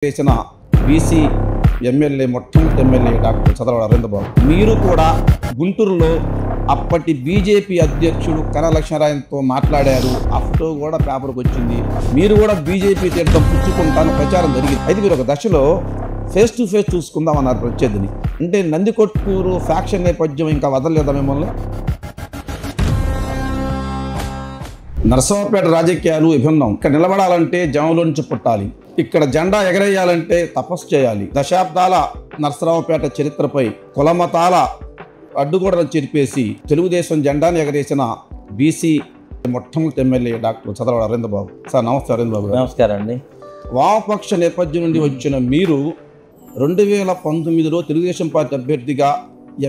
చేసిన BC MLA మొట్టమొదటి MLA doctor Chadalavada Arvind బాబు మీరు కూడా గుంటూరులో అప్పటి బీజేపీ అధ్యక్షుడు కన్నా లక్ష్మీనారాయణతో మాట్లాడారు. ఆ ఫోటో కూడా పేపర్కి వచ్చింది. మీరు కూడా బీజేపీ తీర్థం పుచ్చుకుంటాను ప్రచారం జరిగింది. అయితే మీరు ఒక దశలో ఫేస్ టు ఫేస్ చూసుకుందామన్నారు ప్రత్యర్థిని. అంటే నందికొట్కూరు ఫ్యాక్షన్ నేపథ్యం ఇంకా వదలలేదా మిమ్మల్ని? నరసరావుపేట రాజకీయాలు విభిన్నం. ఇక్కడ నిలబడాలంటే జనంలో నుంచి పుట్టాలి. ఇక్కడ జెండా ఎగరేయాలంటే తపస్సు చేయాలి. దశాబ్దాల నరసరావుపేట చరిత్రపై కులమతాల అడ్డుగోడలను చెరిపేసి తెలుగుదేశం జెండాను ఎగరేసిన బీసీ మొట్టమొదటి ఎమ్మెల్యే డాక్టర్ చదలవాడ అరవింద్ బాబు. సార్ నమస్తే అరవింద్ బాబు. నమస్కారం అండి. వామపక్ష నేపథ్యం నుండి వచ్చిన మీరు 2019లో తెలుగుదేశం పార్టీ అభ్యర్థిగా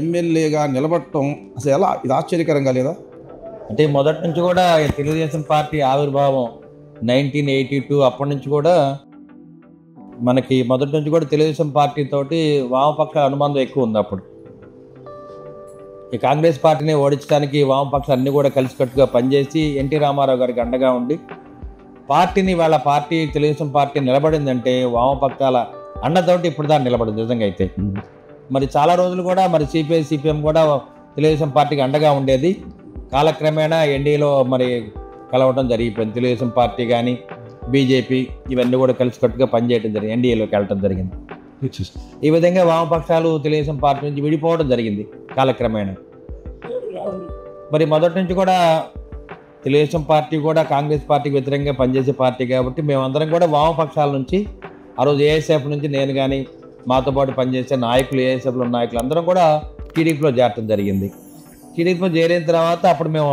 ఎమ్మెల్యేగా నిలబడటం అసలు ఎలా? ఇది ఆశ్చర్యకరంగా లేదా? అంటే మొదటి నుంచి కూడా తెలుగుదేశం పార్టీ ఆవిర్భావం 1982 అప్పటి నుంచి కూడా మనకి మొదటి నుంచి కూడా తెలుగుదేశం పార్టీ తోటి వామపక్షాల అనుబంధం ఎక్కువ ఉంది. అప్పుడు ఈ కాంగ్రెస్ పార్టీని ఓడించడానికి వామపక్షాలు అన్నీ కూడా కలిసికట్టుగా పనిచేసి ఎన్టీ రామారావు గారికి అండగా ఉండి పార్టీని వాళ్ళ పార్టీ తెలుగుదేశం పార్టీ నిలబడిందంటే వామపక్షాల అండతోటి ఇప్పుడు దాన్ని నిలబడింది నిజంగా. అయితే మరి చాలా రోజులు కూడా మరి సిపిఐ సిపిఎం కూడా తెలుగుదేశం పార్టీకి అండగా ఉండేది. కాలక్రమేణా ఎన్డీఏలో మరి కలవడం జరిగిపోయింది. తెలుగుదేశం పార్టీ కానీ బీజేపీ ఇవన్నీ కూడా కలిసికట్టుగా పనిచేయడం జరిగింది. ఎన్డీఏలోకి వెళ్ళడం జరిగింది. ఈ విధంగా వామపక్షాలు తెలుగుదేశం పార్టీ నుంచి విడిపోవడం జరిగింది కాలక్రమేణా. మరి మొదటి నుంచి కూడా తెలుగుదేశం పార్టీ కూడా కాంగ్రెస్ పార్టీకి వ్యతిరేకంగా పనిచేసే పార్టీ కాబట్టి మేమందరం కూడా వామపక్షాల నుంచి ఆ రోజు ఏఎస్ఎఫ్ నుంచి నేను కానీ మాతో పాటు పనిచేసే నాయకులు ఏఎస్ఎఫ్లో నాయకులు అందరం కూడా టీడీపీలో చేరడం జరిగింది. టీడీపీలో చేరిన తర్వాత అప్పుడు మేము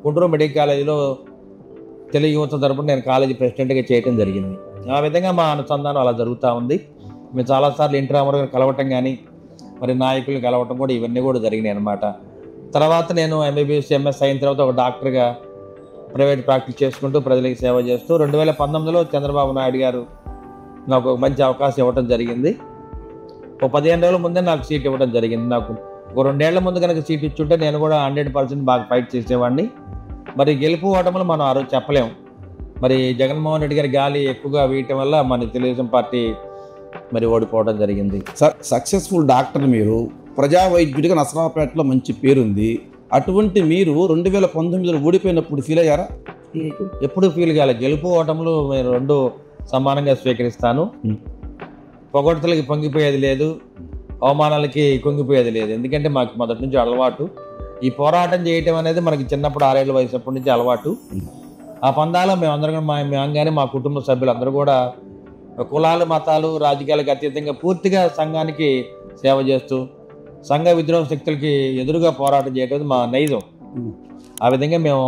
గుంటూరు మెడికల్ కాలేజీలో తెలుగు యువత తరపున నేను కాలేజీ ప్రెసిడెంట్గా చేయడం జరిగింది. ఆ విధంగా మా అనుసంధానం అలా జరుగుతూ ఉంది. మేము చాలాసార్లు ఎన్టీ రామారావు గారు కలవటం కానీ మరి నాయకులు కలవటం కూడా ఇవన్నీ కూడా జరిగినాయి అన్నమాట. తర్వాత నేను ఎంబీబీఎస్ ఎంఎస్ అయిన తర్వాత ఒక డాక్టర్గా ప్రైవేట్ ప్రాక్టీస్ చేసుకుంటూ ప్రజలకు సేవ చేస్తూ 2019లో చంద్రబాబు నాయుడు గారు నాకు ఒక మంచి అవకాశం ఇవ్వడం జరిగింది. ఒక 15 రోజుల ముందే నాకు సీట్ ఇవ్వడం జరిగింది. నాకు ఒక 2 ఏళ్ల ముందు కనుక సీట్ ఇచ్చుంటే నేను కూడా 100% బాగా ఫైట్ చేసేవాడిని. మరి గెలుపు ఓటములు మనం ఆ రోజు చెప్పలేము. మరి జగన్మోహన్ రెడ్డి గారి గాలి ఎక్కువగా వీయటం వల్ల మన తెలుగుదేశం పార్టీ మరి ఓడిపోవడం జరిగింది. సక్సెస్ఫుల్ డాక్టర్ మీరు, ప్రజా వైద్యుడిగా నరసరావుపేటలో మంచి పేరుంది. అటువంటి మీరు 2019లో ఓడిపోయినప్పుడు ఫీల్ అయ్యారా? ఎప్పుడు ఫీల్ కాలేదు. గెలుపు ఓటములు నేను 2 సమానంగా స్వీకరిస్తాను. పొగడ్తలకి పొంగిపోయేది లేదు, అవమానాలకి కుంగిపోయేది లేదు. ఎందుకంటే మాకు మొదటి నుంచి అలవాటు. ఈ పోరాటం చేయటం అనేది మనకి చిన్నప్పుడు 6 ఏళ్ళ వయసు అప్పటి నుంచి అలవాటు. ఆ పందాలో మేమందరం మేము కానీ మా కుటుంబ సభ్యులందరూ కూడా కులాలు మతాలు రాజకీయాలకు అతీతంగా పూర్తిగా సంఘానికి సేవ చేస్తూ సంఘ విద్రోహ శక్తులకి ఎదురుగా పోరాటం చేయడం మా నైజం. ఆ విధంగా మేము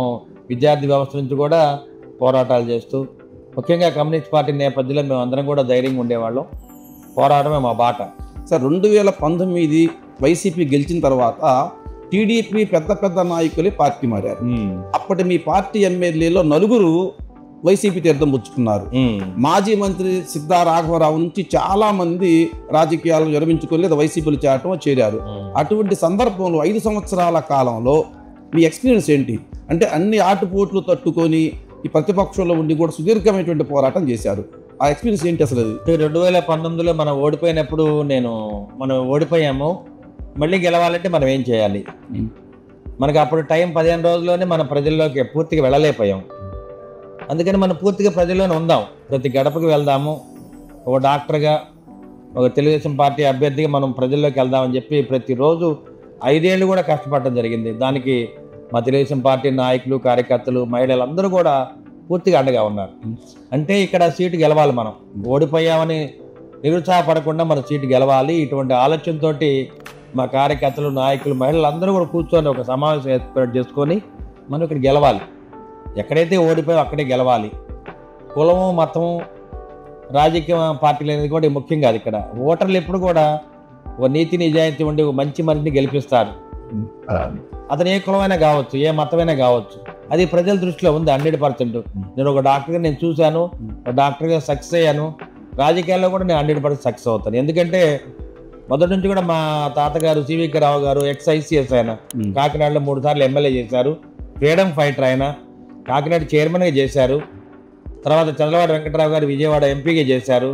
విద్యార్థి వ్యవస్థ నుంచి కూడా పోరాటాలు చేస్తూ ముఖ్యంగా కమ్యూనిస్ట్ పార్టీ నేపథ్యంలో మేము అందరం కూడా ధైర్యంగా ఉండేవాళ్ళం. పోరాటమే మా బాట. సార్ 2019 వైసీపీ గెలిచిన తర్వాత టీడీపీ పెద్ద నాయకులే పార్టీ మారారు. అప్పటి మీ పార్టీ ఎమ్మెల్యేలో 4 వైసీపీ తీర్థం పుచ్చుకున్నారు. మాజీ మంత్రి సిద్ధా రాఘవరావు నుంచి చాలా మంది రాజకీయాలను విరమించుకొని లేదా వైసీపీలు చేరారు. అటువంటి సందర్భంలో 5 సంవత్సరాల కాలంలో మీ ఎక్స్పీరియన్స్ ఏంటి? అంటే అన్ని ఆటుపోట్లు తట్టుకొని ఈ ప్రతిపక్షంలో ఉండి కూడా సుదీర్ఘమైనటువంటి పోరాటం చేశారు. ఆ ఎక్స్పీరియన్స్ ఏంటి అసలు? 2019లో మనం ఓడిపోయినప్పుడు మనం ఓడిపోయాము. మళ్ళీ గెలవాలంటే మనం ఏం చేయాలి? మనకు అప్పుడు టైం 15 రోజుల్లోనే మనం ప్రజల్లోకి పూర్తిగా వెళ్ళలేకపోయాం. అందుకని మనం పూర్తిగా ప్రజల్లోనే ఉందాం, ప్రతి గడపకి వెళ్దాము, ఒక డాక్టర్గా ఒక తెలుగుదేశం పార్టీ అభ్యర్థిగా మనం ప్రజల్లోకి వెళ్దామని చెప్పి ప్రతిరోజు 5 ఏళ్ళు కూడా కష్టపడటం జరిగింది. దానికి మా తెలుగుదేశం పార్టీ నాయకులు కార్యకర్తలు మహిళలు అందరూ కూడా పూర్తిగా అండగా ఉన్నారు. అంటే ఇక్కడ సీటు గెలవాలి, మనం ఓడిపోయామని నిరుత్సాహపడకుండా మన సీటు గెలవాలి. ఇటువంటి ఆలోచనతో మా కార్యకర్తలు నాయకులు మహిళలు అందరూ కూడా కూర్చొని ఒక సమావేశం ఏర్పాటు చేసుకొని మనం ఇక్కడ గెలవాలి. ఎక్కడైతే ఓడిపోయామో అక్కడే గెలవాలి. కులము మతము రాజకీయ పార్టీలు అనేది కూడా ముఖ్యం కాదు. ఇక్కడ ఓటర్లు ఎప్పుడు కూడా ఒక నీతి నిజాయితీ ఉండి ఒక మంచి మనిషిని గెలిపిస్తారు. అతను ఏ కులమైనా కావచ్చు, ఏ మతమైనా కావచ్చు. అది ప్రజల దృష్టిలో ఉంది 100%. నేను ఒక డాక్టర్గా నేను చూశాను, ఒక డాక్టర్గా సక్సెస్ అయ్యాను. రాజకీయాల్లో కూడా నేను 100% సక్సెస్ అవుతాను. ఎందుకంటే మొదటి నుంచి కూడా మా తాతగారు సివికే రావు గారు ఎక్స్-ఐసిఎస్ ఆయన కాకినాడలో 3 సార్లు ఎమ్మెల్యే చేశారు. ఫ్రీడమ్ ఫైటర్ ఆయన, కాకినాడ చైర్మన్గా చేశారు. తర్వాత చంద్రబాబు వెంకటరావు గారు విజయవాడ ఎంపీగా చేశారు.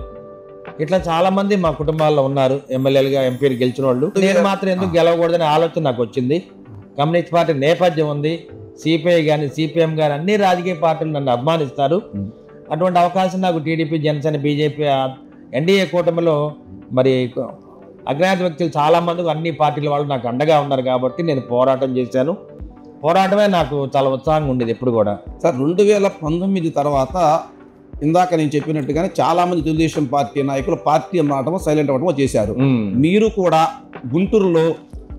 ఇట్లా చాలా మంది మా కుటుంబాల్లో ఉన్నారు ఎమ్మెల్యేలుగా ఎంపీలు గెలిచిన వాళ్ళు. నేను మాత్రం ఎందుకు గెలవకూడదనే ఆలోచన నాకు వచ్చింది. కమ్యూనిస్ట్ పార్టీ నేపథ్యం ఉంది, సిపిఐ కానీ సిపిఎం కానీ అన్ని రాజకీయ పార్టీలు నన్ను అభిమానిస్తారు. అటువంటి అవకాశం నాకు టీడీపీ, జనసేన, బీజేపీ, ఎన్డీఏ కూటమిలో మరి అజ్ఞాత వ్యక్తులు చాలా మంది అన్ని పార్టీల వాళ్ళు నాకు అండగా ఉన్నారు కాబట్టి నేను పోరాటం చేశాను. పోరాటమే నాకు చాలా ఉత్సాహంగా ఉండేది ఎప్పుడు కూడా. సార్ 2019 తర్వాత ఇందాక నేను చెప్పినట్టుగానే చాలా మంది తెలుగుదేశం పార్టీ నాయకులు పార్టీ మారటమో సైలెంట్ అవ్వటమో చేశారు. మీరు కూడా గుంటూరులో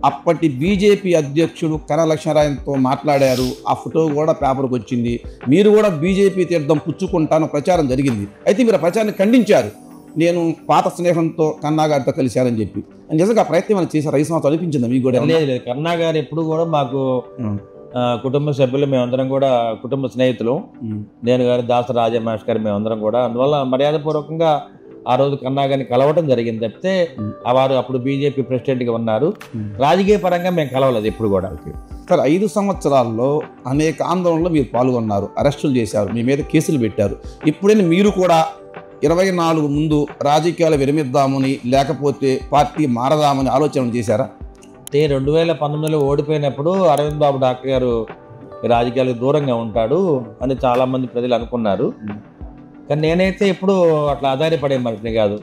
అప్పటి బీజేపీ అధ్యక్షుడు కన్నా లక్ష్మీనారాయణతో మాట్లాడారు. ఆ ఫోటో కూడా పేపర్కి వచ్చింది. మీరు కూడా బీజేపీ తీర్థం పుచ్చుకుంటాను ప్రచారం జరిగింది. అయితే మీరు ఆ ప్రచారాన్ని ఖండించారు. నేను పాత స్నేహంతో కన్నా గారితో కలిశారని చెప్పి. నిజంగా ఆ ప్రయత్నం అని చేశారు. 5 సంవత్సరాలు అనిపించింది మీకు కూడా? లేదు, కన్నా గారు ఎప్పుడు కూడా మాకు కుటుంబ సభ్యులు, మేమందరం కూడా కుటుంబ స్నేహితులు. నేను గారు, దాస రాజమాష్ గారు, మేమందరం కూడా. అందువల్ల మర్యాదపూర్వకంగా ఆ రోజు కన్నా గారిని కలవటం జరిగింది తప్పితే వారు అప్పుడు బీజేపీ ప్రెసిడెంట్గా ఉన్నారు. రాజకీయ పరంగా మేము కలవలేదు ఎప్పుడు కూడా. సార్ 5 సంవత్సరాల్లో అనేక ఆందోళనలో మీరు పాల్గొన్నారు, అరెస్టులు చేశారు, మీ మీద కేసులు పెట్టారు. ఇప్పుడైనా మీరు కూడా 24 ముందు రాజకీయాలు విరమిద్దామని లేకపోతే పార్టీ మారదామని ఆలోచన చేశారా? 2019లో ఓడిపోయినప్పుడు అరవింద్ బాబు డాక్టర్ గారు రాజకీయాలకు దూరంగా ఉంటాడు అని చాలామంది ప్రజలు అనుకున్నారు. కానీ నేనైతే ఎప్పుడు అట్లా ఆధారపడే మనిషిని కాదు.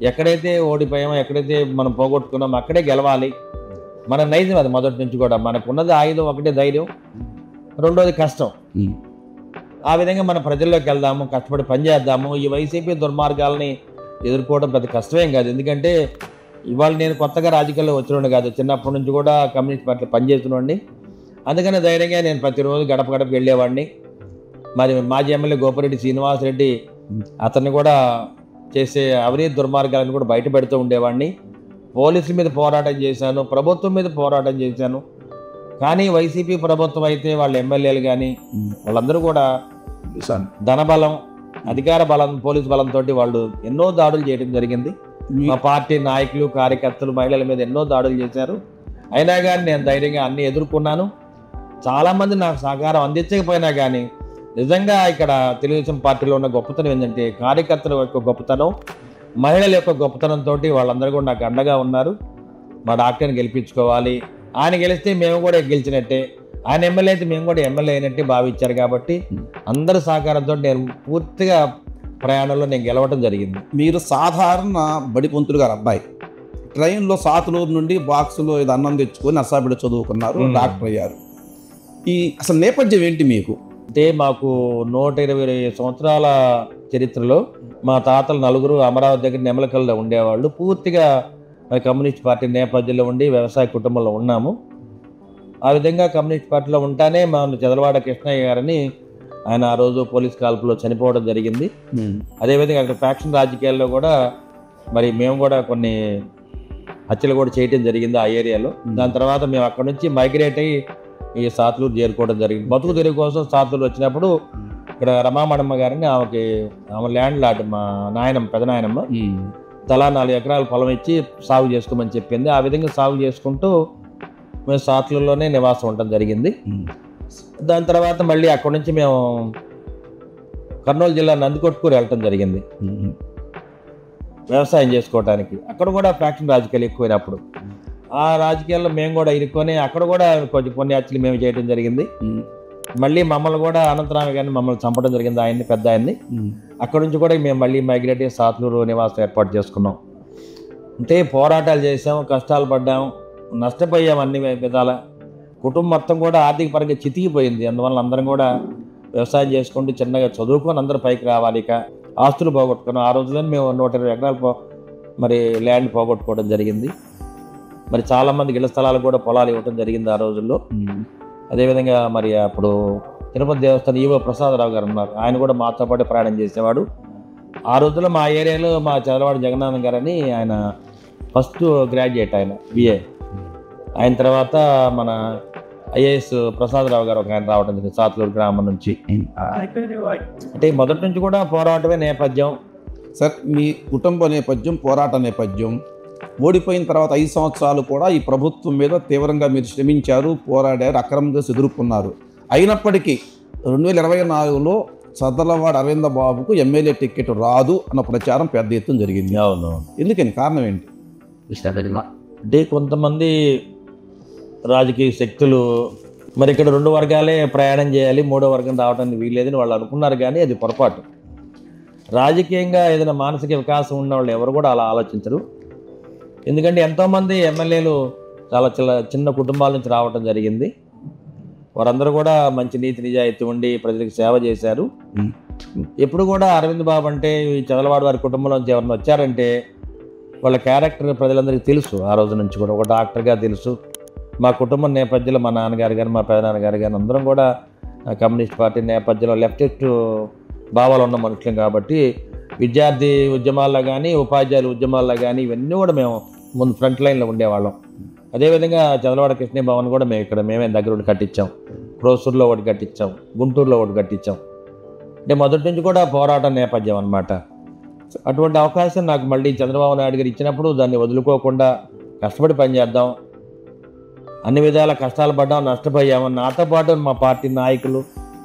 ఎక్కడైతే ఓడిపోయామో, ఎక్కడైతే మనం పోగొట్టుకున్నామో అక్కడే గెలవాలి. మన నైజం అది మొదటి నుంచి కూడా. మనకున్నది ఆయుధం ఒకటే, ధైర్యం, రెండోది కష్టం. ఆ విధంగా మన ప్రజల్లోకి వెళ్దాము, కష్టపడి పనిచేద్దాము. ఈ వైసీపీ దుర్మార్గాలని ఎదుర్కోవడం పెద్ద కష్టమేం కాదు. ఎందుకంటే ఇవాళ నేను కొత్తగా రాజకీయాల్లో వచ్చినోడు కాదు, చిన్నప్పటి నుంచి కూడా కమ్యూనిస్ట్ పార్టీలో పనిచేస్తున్నాండి. అందుకని ధైర్యంగా నేను ప్రతిరోజు గడప గడప వెళ్ళేవాడిని. మరి మాజీ ఎమ్మెల్యే గోపిరెడ్డి శ్రీనివాసరెడ్డి అతన్ని కూడా చేసే అవినీతి దుర్మార్గాలను కూడా బయట పెడుతూ ఉండేవాడిని. పోలీసుల మీద పోరాటం చేశాను, ప్రభుత్వం మీద పోరాటం చేశాను. కానీ వైసీపీ ప్రభుత్వం అయితే వాళ్ళ ఎమ్మెల్యేలు కానీ వాళ్ళందరూ కూడా ధనబలం, అధికార బలం, పోలీసు బలంతో వాళ్ళు ఎన్నో దాడులు చేయడం జరిగింది. మా పార్టీ నాయకులు, కార్యకర్తలు, మహిళల మీద ఎన్నో దాడులు చేశారు. అయినా కానీ నేను ధైర్యంగా అన్ని ఎదుర్కొన్నాను. చాలామంది నాకు సహకారం అందించకపోయినా కానీ నిజంగా ఇక్కడ తెలుగుదేశం పార్టీలో ఉన్న గొప్పతనం ఏంటంటే కార్యకర్తల యొక్క గొప్పతనం, మహిళల యొక్క గొప్పతనంతో వాళ్ళందరూ కూడా నాకు అండగా ఉన్నారు. మా డాక్టర్ని గెలిపించుకోవాలి, ఆయన గెలిస్తే మేము కూడా గెలిచినట్టే, ఆయన ఎమ్మెల్యే అయితే మేము కూడా ఎమ్మెల్యే అయినట్టే భావించారు. కాబట్టి అందరి సహకారంతో నేను పూర్తిగా ప్రయాణంలో నేను గెలవటం జరిగింది. మీరు సాధారణ బడిపంతులు గారు అబ్బాయి, ట్రైన్లో సాతులూరు నుండి బాక్సులో ఇది అన్నం తెచ్చుకొని నర్సాపేట చదువుకున్నారు, డాక్టర్ అయ్యారు. ఈ అసలు నేపథ్యం ఏంటి మీకు? అంటే మాకు 120 సంవత్సరాల చరిత్రలో మా తాతలు నలుగురు అమరావతి దగ్గర నెమలకల్లో ఉండేవాళ్ళు. పూర్తిగా కమ్యూనిస్ట్ పార్టీ నేపథ్యంలో ఉండి వ్యవసాయ కుటుంబంలో ఉన్నాము. ఆ విధంగా కమ్యూనిస్ట్ పార్టీలో ఉంటానే మా చదలవాడ కృష్ణయ్య గారని ఆయన ఆ రోజు పోలీస్ కాల్పులో చనిపోవడం జరిగింది. అదేవిధంగా అక్కడ ఫ్యాక్షన్ రాజకీయాల్లో కూడా మరి మేము కూడా కొన్ని హత్యలు కూడా చేయటం జరిగింది ఆ ఏరియాలో. దాని తర్వాత మేము అక్కడ నుంచి మైగ్రేట్ అయ్యి ఈ సాతులూరు చేరుకోవడం జరిగింది. బతుకు తెరుగు కోసం సాతులూరు వచ్చినప్పుడు ఇక్కడ రమామణమ్మ గారిని ఆమె ల్యాండ్ లాట్ మా నాయనమ్మ, పెద్ద నాయనమ్మ, తలా 4 ఎకరాల పొలం ఇచ్చి సాగు చేసుకోమని చెప్పింది. ఆ విధంగా సాగు చేసుకుంటూ మేము సాతులూరులోనే నివాసం ఉండటం జరిగింది. దాని తర్వాత మళ్ళీ అక్కడి నుంచి మేము కర్నూలు జిల్లా నందికొట్కూరు వెళ్ళటం జరిగింది వ్యవసాయం చేసుకోవడానికి. అక్కడ కూడా ఫ్యాక్షన్ రాజకీయాలు ఎక్కువైనప్పుడు ఆ రాజకీయాల్లో మేము కూడా ఇరుక్కొని అక్కడ కూడా కొన్ని హత్యలు మేము చేయడం జరిగింది. మళ్ళీ మమ్మల్ని కూడా అనంతరామ గారిని మమ్మల్ని చంపడం జరిగింది, ఆయన్ని, పెద్ద ఆయన్ని. అక్కడ నుంచి కూడా మేము మళ్ళీ మైగ్రేట్ అయ్యి సాతులూరు నివాసం ఏర్పాటు చేసుకున్నాం. అంటే పోరాటాలు చేసాము, కష్టాలు పడ్డాము, నష్టపోయాము అన్ని విధాల. కుటుంబం మొత్తం కూడా ఆర్థిక పరంగా చితికిపోయింది. అందువల్ల అందరం కూడా వ్యవసాయం చేసుకుంటూ చిన్నగా చదువుకొని అందరూ పైకి రావాలి. ఇక ఆస్తులు పోగొట్టుకున్నాం. ఆ రోజుల్లో మేము 120 ఎకరాలు మరి ల్యాండ్ పోగొట్టుకోవడం జరిగింది. మరి చాలామంది ఇళ్ల స్థలాలు కూడా పొలాలు ఇవ్వడం జరిగింది ఆ రోజుల్లో. అదేవిధంగా మరి అప్పుడు తిరుపతి దేవస్థానం ఈవో ప్రసాదరావు గారు ఉన్నారు, ఆయన కూడా మాతో పాటు ప్రయాణం చేసేవాడు. ఆ రోజుల్లో మా ఏరియాలో మా చదలవాడ జగన్నాథం గారని ఆయన ఫస్ట్ గ్రాడ్యుయేట్, ఆయన బిఏ. ఆయన తర్వాత మన ఐఏఎస్ ప్రసాదరావు గారు ఒక ఆయన రావడం జరిగింది సాతులూరు గ్రామం నుంచి. అంటే మొదటి నుంచి కూడా పోరాటమే నేపథ్యం. సార్, మీ కుటుంబ నేపథ్యం, పోరాట నేపథ్యం, ఓడిపోయిన తర్వాత 5 సంవత్సరాలు కూడా ఈ ప్రభుత్వం మీద తీవ్రంగా మీరు శ్రమించారు, పోరాడారు, అక్రమ కేసు ఎదుర్కొన్నారు. అయినప్పటికీ 2024లో చదలవాడ అరవింద బాబుకు ఎమ్మెల్యే టికెట్ రాదు అన్న ప్రచారం పెద్ద ఎత్తున జరిగింది. అవును. ఎందుకని కారణం ఏంటి? అంటే కొంతమంది రాజకీయ శక్తులు మరి ఇక్కడ 2 వర్గాలే ప్రయాణం చేయాలి, 3వ వర్గం రావడానికి వీల్లేదని వాళ్ళు అనుకున్నారు, కానీ అది పొరపాటు. రాజకీయంగా ఏదైనా మానసిక వికాసం ఉన్న వాళ్ళు ఎవరు కూడా అలా ఆలోచించరు. ఎందుకంటే ఎంతోమంది ఎమ్మెల్యేలు చాలా చిన్న కుటుంబాల నుంచి రావటం జరిగింది. వారందరూ కూడా మంచి నీతి నిజాయితీ ఉండి ప్రజలకు సేవ చేశారు. ఎప్పుడు కూడా అరవింద్ బాబు అంటే ఈ చదలవాడ వారి కుటుంబంలోంచి ఎవరైనా వచ్చారంటే వాళ్ళ క్యారెక్టర్ ప్రజలందరికీ తెలుసు. ఆ రోజు నుంచి కూడా ఒక డాక్టర్గా తెలుసు. మా కుటుంబం నేపథ్యంలో మా నాన్నగారు కానీ మా పెదనాన్నగారు కానీ అందరం కూడా కమ్యూనిస్ట్ పార్టీ నేపథ్యంలో లెఫ్టిస్ట్ భావాలు ఉన్న మనుషులం కాబట్టి విద్యార్థి ఉద్యమాల్లో కానీ ఉపాధ్యాయుల ఉద్యమాల్లో కానీ ఇవన్నీ కూడా మేము ముందు ఫ్రంట్ లైన్లో ఉండేవాళ్ళం. అదేవిధంగా చదలవాడ కృష్ణ భవన్ కూడా మేమే దగ్గర ఒకటి కట్టించాం, ప్రోసూరులో ఒకటి కట్టించాం, గుంటూరులో ఒకటి కట్టించాం. అంటే మొదటి నుంచి కూడా పోరాటం నేపథ్యం అన్నమాట. అటువంటి అవకాశం నాకు మళ్ళీ చంద్రబాబు నాయుడు గారు ఇచ్చినప్పుడు దాన్ని వదులుకోకుండా కష్టపడి పనిచేద్దాం, అన్ని విధాల కష్టాలు పడ్డాం, నష్టపోయాము. నాతో పాటు మా పార్టీ నాయకులు